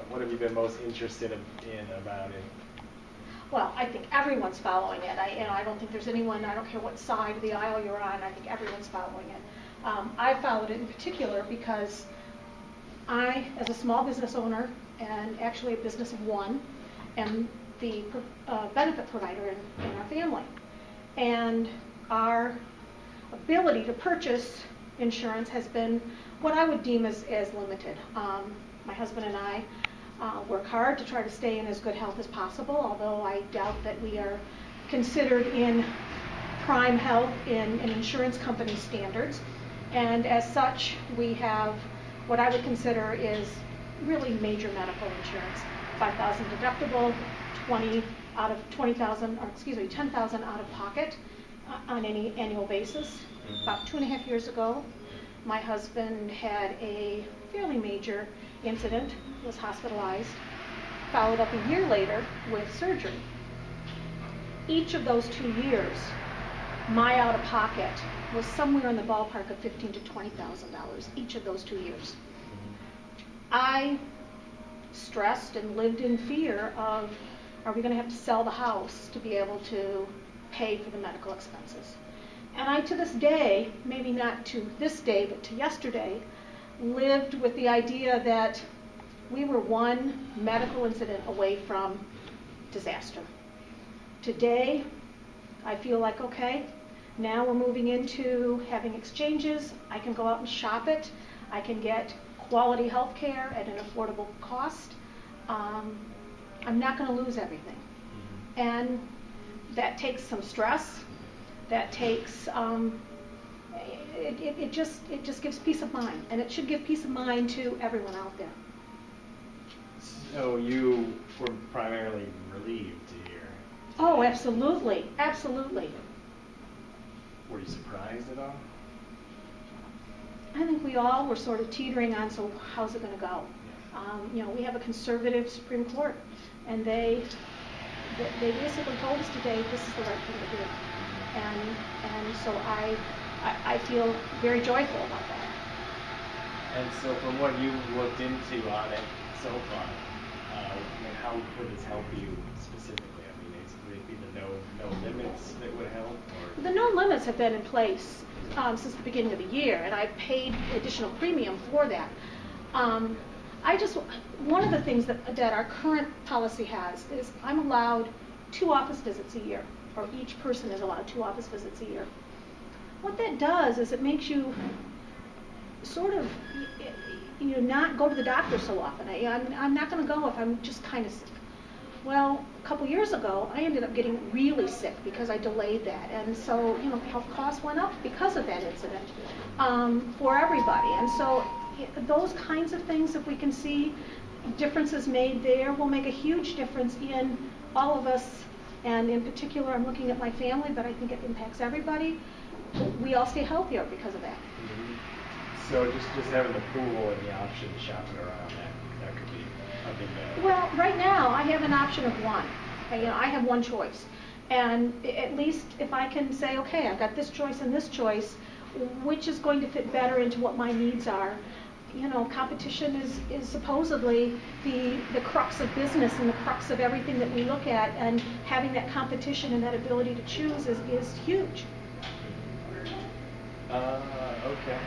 what have you been most interested in about it? Well, I think everyone's following it. I don't think there's anyone, I don't care what side of the aisle you're on, I think everyone's following it. I followed it in particular because I, as a small business owner, and actually a business of one, am the benefit provider in our family. And our ability to purchase insurance has been what I would deem as limited. My husband and I work hard to try to stay in as good health as possible, although I doubt that we are considered in prime health in insurance company standards. And as such, we have what I would consider is really major medical insurance. 5,000 deductible, 10,000 out of pocket on any annual basis. About 2.5 years ago, my husband had a fairly major incident, was hospitalized, followed up a year later with surgery. Each of those 2 years, my out-of-pocket was somewhere in the ballpark of $15,000 to $20,000 each of those 2 years. I stressed and lived in fear of, are we going to have to sell the house to be able to pay for the medical expenses? And I, to this day, maybe not to this day, but to yesterday, lived with the idea that we were one medical incident away from disaster. Today, I feel like, okay, now we're moving into having exchanges. I can go out and shop it. I can get quality health care at an affordable cost. I'm not going to lose everything. And that takes some stress. That takes, it just gives peace of mind. And it should give peace of mind to everyone out there. So you were primarily relieved to hear? Oh, absolutely. Absolutely. Were you surprised at all? I think we all were sort of teetering on, so how's it going to go? We have a conservative Supreme Court, and they basically told us today this is the right thing to do. And so I feel very joyful about that. And so from what you've looked into on it so far, how would this help you specifically? I mean, would it be the no limits that would help? Or? The no limits have been in place since the beginning of the year, and I paid additional premium for that. One of the things that our current policy has is I'm allowed 2 office visits a year, or each person is allowed 2 office visits a year. What that does is it makes you sort of, not go to the doctor so often. I'm not going to go if I'm just kind of sick. Well, a couple years ago, I ended up getting really sick because I delayed that. And so, health costs went up because of that incident for everybody. And so those kinds of things, if we can see differences made there, will make a huge difference in all of us. And in particular, I'm looking at my family, but I think it impacts everybody. We all stay healthier because of that. So just having the pool and the option to shop it around, that could be a big benefit. Well, right now I have an option of one. I have one choice, and at least if I can say, okay, I've got this choice and this choice, which is going to fit better into what my needs are. Competition is supposedly the crux of business and the crux of everything that we look at, and having that competition and that ability to choose is huge. Okay.